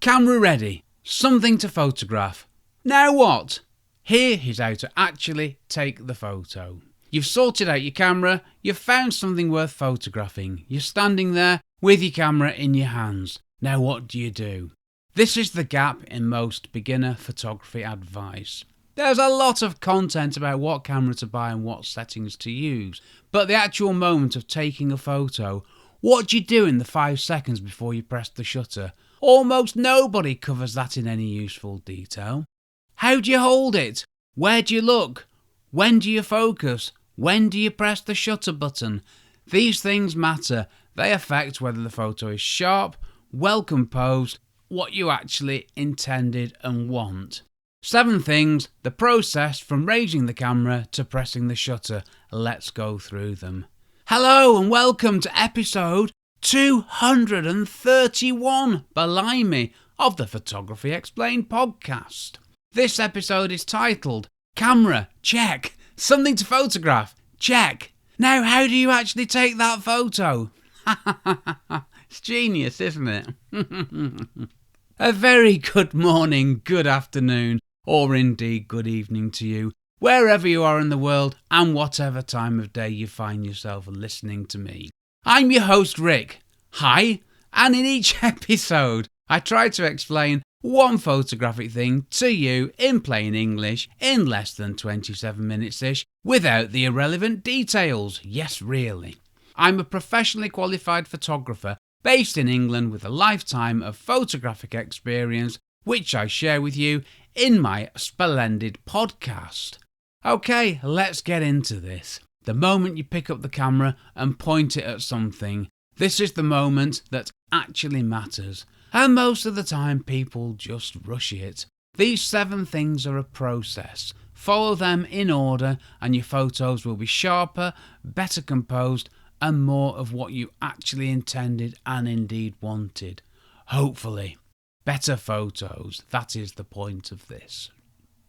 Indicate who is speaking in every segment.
Speaker 1: Camera ready. Something to photograph. Now what? Here is how to actually take the photo. You've sorted out your camera, you've found something worth photographing. You're standing there with your camera in your hands. Now what do? This is the gap in most beginner photography advice. There's a lot of content about what camera to buy and what settings to use, but the actual moment of taking a photo, what do you do in the 5 seconds before you press the shutter? Almost nobody covers that in any useful detail. How do you hold it? Where do you look? When do you focus? When do you press the shutter button? These things matter. They affect whether the photo is sharp, well composed, what you actually intended and want. 7 things, the process from raising the camera to pressing the shutter. Let's go through them. Hello and welcome to episode 231, blimey, of the Photography Explained podcast. This episode is titled, Camera, check. Something to photograph, check. Now how do you actually take that photo? It's genius, isn't it? A very good morning, good afternoon, or indeed good evening to you, wherever you are in the world and whatever time of day you find yourself listening to me. I'm your host Rick. Hi, and in each episode I try to explain one photographic thing to you in plain English in less than 27 minutes-ish without the irrelevant details. Yes, really. I'm a professionally qualified photographer based in England with a lifetime of photographic experience which I share with you in my splendid podcast. Okay, let's get into this. The moment you pick up the camera and point it at something, this is the moment that actually matters. And most of the time people just rush it. These 7 things are a process. Follow them in order and your photos will be sharper, better composed and more of what you actually intended and indeed wanted. Hopefully. Better photos. That is the point of this.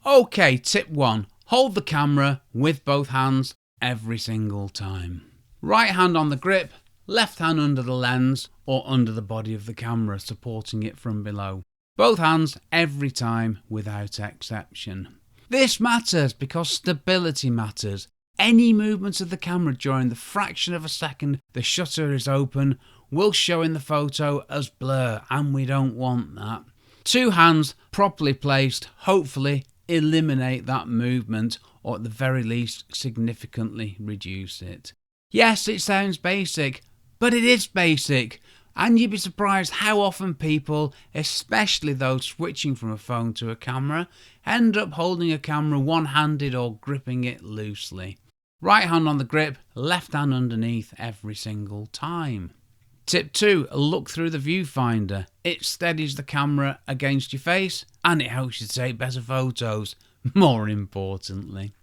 Speaker 1: Okay, tip 1. Hold the camera with both hands every single time. Right hand on the grip, left hand under the lens or under the body of the camera supporting it from below. Both hands every time without exception. This matters because stability matters. Any movement of the camera during the fraction of a second the shutter is open will show in the photo as blur and we don't want that. 2 hands properly placed hopefully eliminate that movement or at the very least significantly reduce it. Yes, it sounds basic, but it is basic, and you'd be surprised how often people, especially those switching from a phone to a camera, end up holding a camera one-handed or gripping it loosely. Right hand on the grip, left hand underneath every single time. Tip 2, look through the viewfinder. It steadies the camera against your face and it helps you take better photos, more importantly.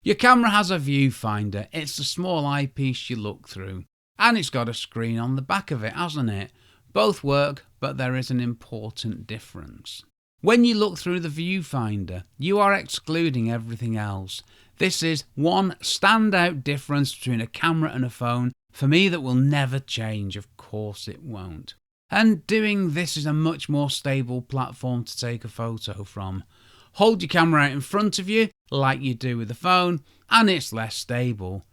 Speaker 1: Your camera has a viewfinder. It's a small eyepiece you look through. And it's got a screen on the back of it, hasn't it? Both work, but there is an important difference. When you look through the viewfinder, you are excluding everything else. This is one standout difference between a camera and a phone for me that will never change. Of course it won't. And doing this is a much more stable platform to take a photo from. Hold your camera out in front of you, like you do with the phone, and it's less stable.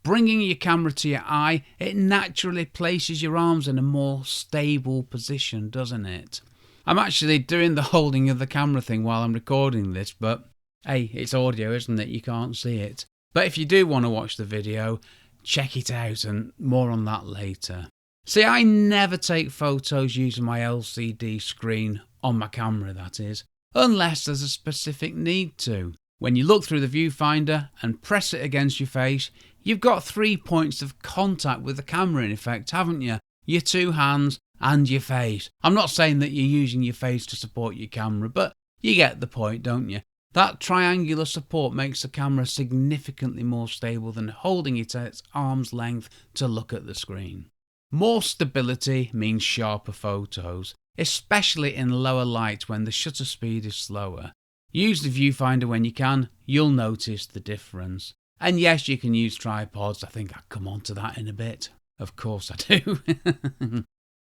Speaker 1: Bringing your camera to your eye, it naturally places your arms in a more stable position, doesn't it? I'm actually doing the holding of the camera thing while I'm recording this, but hey, it's audio, isn't it? You can't see it. But if you do want to watch the video, check it out and more on that later. See, I never take photos using my LCD screen on my camera, that is, unless there's a specific need to. When you look through the viewfinder and press it against your face, you've got 3 points of contact with the camera in effect, haven't you? Your 2 hands and your face. I'm not saying that you're using your face to support your camera, but you get the point, don't you? That triangular support makes the camera significantly more stable than holding it at its arm's length to look at the screen. More stability means sharper photos, especially in lower light when the shutter speed is slower. Use the viewfinder when you can, you'll notice the difference. And yes, you can use tripods. I think I'll come on to that in a bit. Of course I do.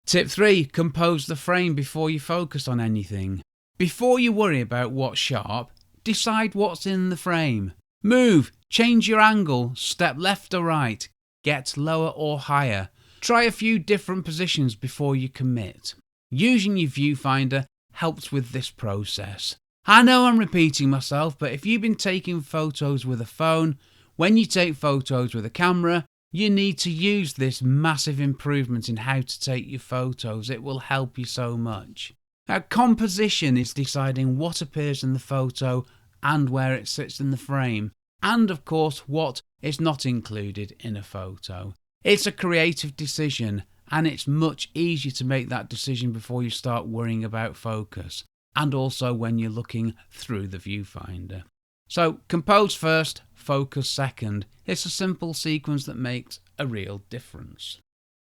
Speaker 1: Tip 3. Compose the frame before you focus on anything. Before you worry about what's sharp, decide what's in the frame. Move, change your angle, step left or right, get lower or higher. Try a few different positions before you commit. Using your viewfinder helps with this process. I know I'm repeating myself, but if you've been taking photos with a phone, when you take photos with a camera, you need to use this massive improvement in how to take your photos. It will help you so much. Now, composition is deciding what appears in the photo and where it sits in the frame, and of course what is not included in a photo. It's a creative decision, and it's much easier to make that decision before you start worrying about focus, and also when you're looking through the viewfinder. So compose first, focus second. It's a simple sequence that makes a real difference.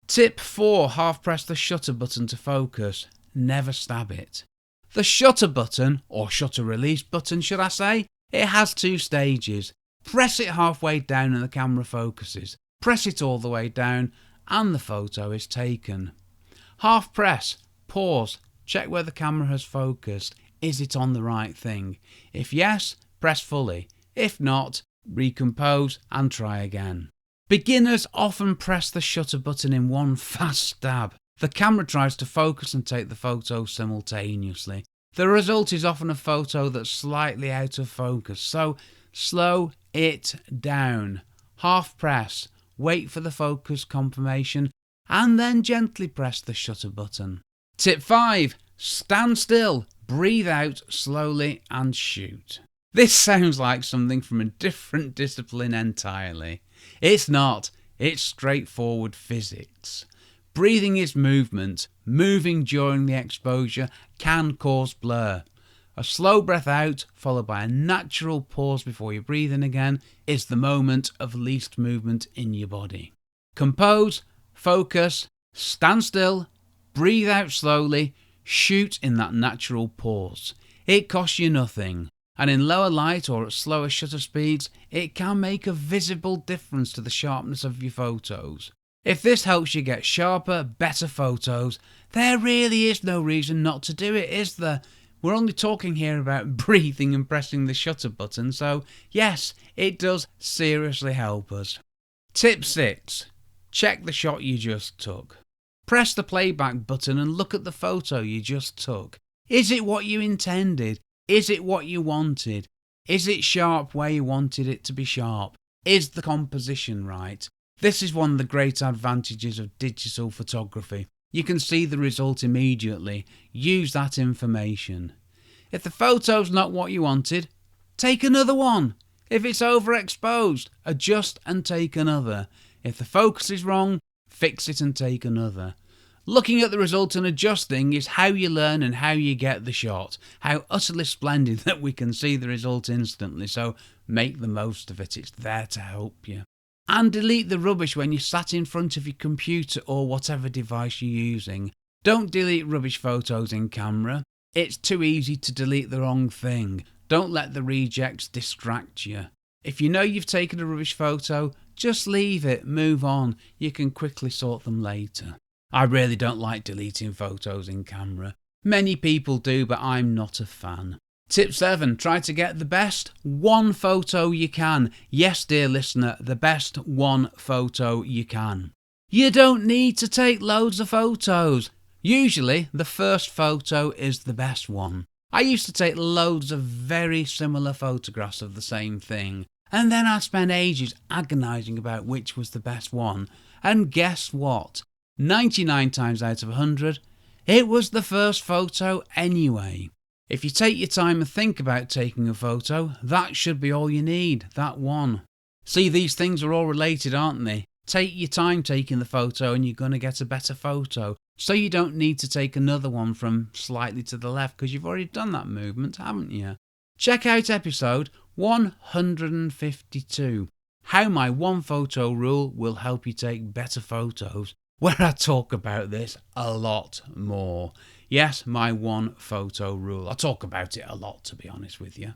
Speaker 1: Tip 4. Half press the shutter button to focus. Never stab it. The shutter button, or shutter release button should I say, it has 2 stages. Press it halfway down and the camera focuses. Press it all the way down and the photo is taken. Half press, pause, check where the camera has focused. Is it on the right thing? If yes, press fully. If not, recompose and try again. Beginners often press the shutter button in one fast stab. The camera tries to focus and take the photo simultaneously. The result is often a photo that's slightly out of focus, so slow it down. Half press, wait for the focus confirmation, and then gently press the shutter button. Tip 5. Stand still, breathe out slowly and shoot. This sounds like something from a different discipline entirely. It's not, it's straightforward physics. Breathing is movement. Moving during the exposure can cause blur. A slow breath out, followed by a natural pause before you breathe in again, is the moment of least movement in your body. Compose, focus, stand still, breathe out slowly, shoot in that natural pause. It costs you nothing, and in lower light or at slower shutter speeds, it can make a visible difference to the sharpness of your photos. If this helps you get sharper, better photos, there really is no reason not to do it, is there? We're only talking here about breathing and pressing the shutter button, so yes, it does seriously help us. Tip 6. Check the shot you just took. Press the playback button and look at the photo you just took. Is it what you intended? Is it what you wanted? Is it sharp where you wanted it to be sharp? Is the composition right? This is one of the great advantages of digital photography. You can see the result immediately. Use that information. If the photo's not what you wanted, take another one. If it's overexposed, adjust and take another. If the focus is wrong, fix it and take another. Looking at the result and adjusting is how you learn and how you get the shot. How utterly splendid that we can see the result instantly, so make the most of it. It's there to help you. And delete the rubbish when you're sat in front of your computer or whatever device you're using. Don't delete rubbish photos in camera. It's too easy to delete the wrong thing. Don't let the rejects distract you. If you know you've taken a rubbish photo, just leave it, move on. You can quickly sort them later. I really don't like deleting photos in camera. Many people do, but I'm not a fan. Tip 7. Try to get the best one photo you can. Yes, dear listener, the best one photo you can. You don't need to take loads of photos. Usually, the first photo is the best one. I used to take loads of very similar photographs of the same thing, and then I'd spend ages agonising about which was the best one. And guess what? 99 times out of 100, it was the first photo anyway. If you take your time and think about taking a photo, that should be all you need, that one. See, these things are all related, aren't they? Take your time taking the photo and you're going to get a better photo. So you don't need to take another one from slightly to the left because you've already done that movement, haven't you? Check out episode 152, How My One Photo Rule Will Help You Take Better Photos, where I talk about this a lot more. Yes, my one photo rule. I talk about it a lot, to be honest with you.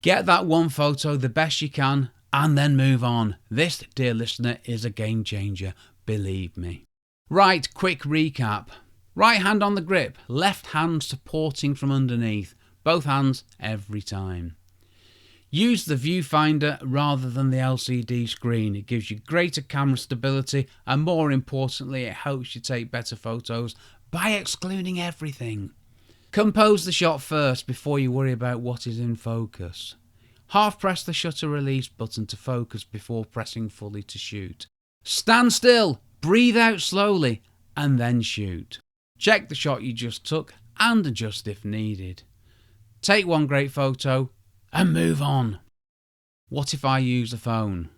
Speaker 1: Get that one photo the best you can and then move on. This, dear listener, is a game changer, believe me. Right, quick recap. Right hand on the grip, left hand supporting from underneath, both hands every time. Use the viewfinder rather than the LCD screen. It gives you greater camera stability and more importantly it helps you take better photos by excluding everything. Compose the shot first before you worry about what is in focus. Half press the shutter release button to focus before pressing fully to shoot. Stand still, breathe out slowly and then shoot. Check the shot you just took and adjust if needed. Take one great photo and move on. What if I use a phone?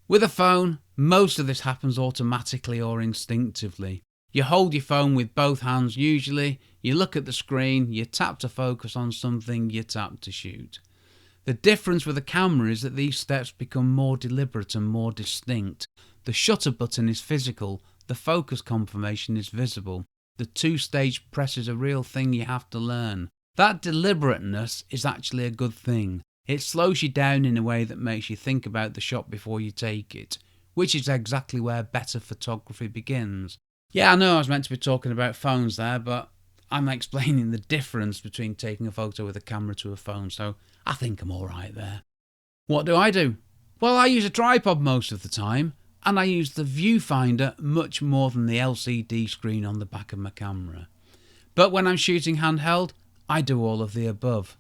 Speaker 1: With a phone, most of this happens automatically or instinctively. You hold your phone with both hands usually, you look at the screen, you tap to focus on something, you tap to shoot. The difference with a camera is that these steps become more deliberate and more distinct. The shutter button is physical, the focus confirmation is visible. The two-stage press is a real thing you have to learn. That deliberateness is actually a good thing. It slows you down in a way that makes you think about the shot before you take it, which is exactly where better photography begins. Yeah, I know I was meant to be talking about phones there, but I'm explaining the difference between taking a photo with a camera to a phone, so I think I'm alright there. What do? Well, I use a tripod most of the time, and I use the viewfinder much more than the LCD screen on the back of my camera. But when I'm shooting handheld, I do all of the above.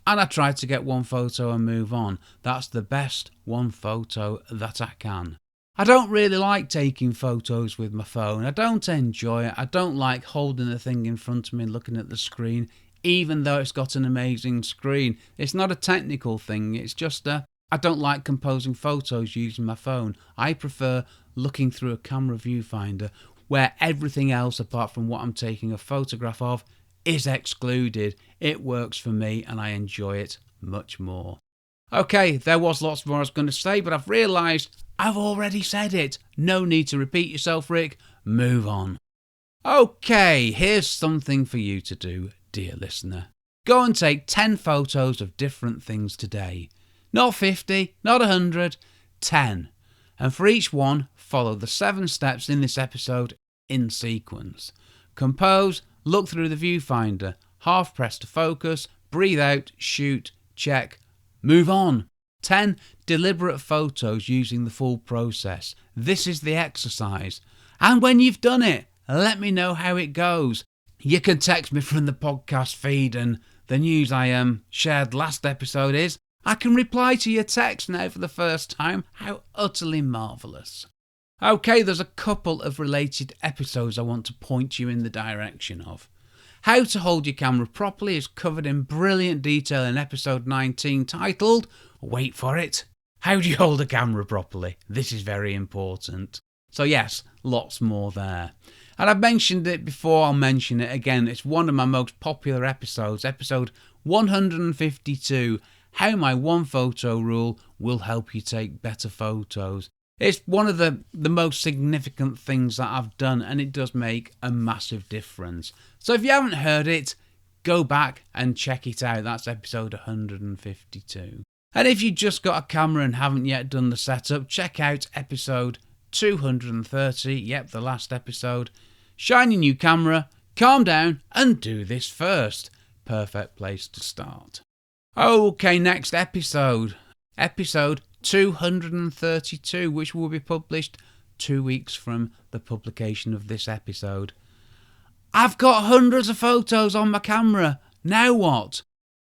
Speaker 1: And I try to get one photo and move on. That's the best one photo that I can. I don't really like taking photos with my phone. I don't enjoy it. I don't like holding the thing in front of me and looking at the screen, even though it's got an amazing screen. It's not a technical thing. It's just I don't like composing photos using my phone. I prefer looking through a camera viewfinder where everything else apart from what I'm taking a photograph of is excluded. It works for me and I enjoy it much more. Okay, there was lots more I was going to say, but I've realised I've already said it. No need to repeat yourself, Rick. Move on. Okay, here's something for you to do, dear listener. Go and take 10 photos of different things today. Not 50, not 100, 10. And for each one, follow the 7 steps in this episode in sequence. Compose, look through the viewfinder, half press to focus, breathe out, shoot, check, move on. 10 deliberate photos using the full process. This is the exercise. And when you've done it, let me know how it goes. You can text me from the podcast feed, and the news I shared last episode is I can reply to your text now for the first time. How utterly marvellous. Okay, there's a couple of related episodes I want to point you in the direction of. How to hold your camera properly is covered in brilliant detail in episode 19 titled, wait for it, How do you hold a camera properly? This is very important. So yes, lots more there. And I've mentioned it before, I'll mention it again. It's one of my most popular episodes, episode 152, How My One Photo Rule Will Help You Take Better Photos. It's one of the most significant things that I've done, and it does make a massive difference. So if you haven't heard it, go back and check it out. That's episode 152. And if you just got a camera and haven't yet done the setup, check out episode 230, yep, the last episode. Shiny new camera, calm down and do this first. Perfect place to start. Okay, next episode. Episode 232, which will be published 2 weeks from the publication of this episode. I've got hundreds of photos on my camera. Now what?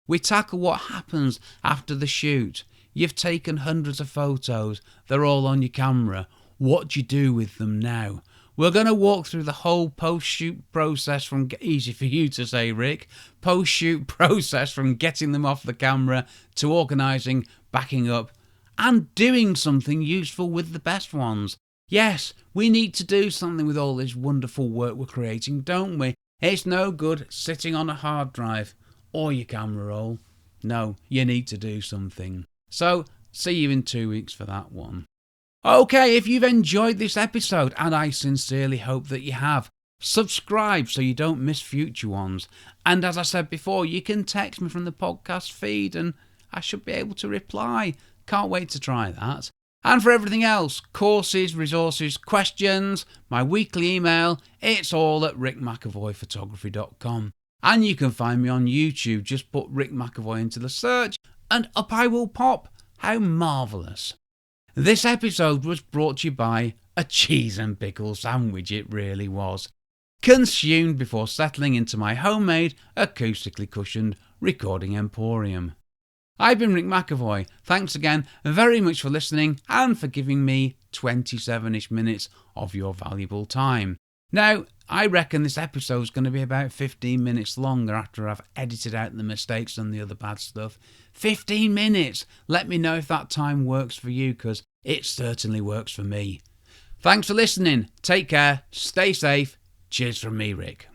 Speaker 1: We tackle what happens after the shoot. You've taken hundreds of photos. They're all on your camera. What do you do with them now? We're going to walk through the whole post-shoot process from, easy for you to say, Rick, post-shoot process from getting them off the camera to organising, backing up, and doing something useful with the best ones. Yes, we need to do something with all this wonderful work we're creating, don't we? It's no good sitting on a hard drive or your camera roll. No, you need to do something. So, see you in 2 weeks for that one. Okay, if you've enjoyed this episode, and I sincerely hope that you have, subscribe so you don't miss future ones. And as I said before, you can text me from the podcast feed and I should be able to reply. Can't wait to try that. And for everything else, courses, resources, questions, my weekly email, it's all at rickmcavoyphotography.com. And you can find me on YouTube. Just put Rick McEvoy into the search and up I will pop. How marvellous. This episode was brought to you by a cheese and pickle sandwich, it really was. Consumed before settling into my homemade, acoustically cushioned recording emporium. I've been Rick McEvoy. Thanks again very much for listening and for giving me 27-ish minutes of your valuable time. Now, I reckon this episode's going to be about 15 minutes longer after I've edited out the mistakes and the other bad stuff. 15 minutes! Let me know if that time works for you, because it certainly works for me. Thanks for listening. Take care. Stay safe. Cheers from me, Rick.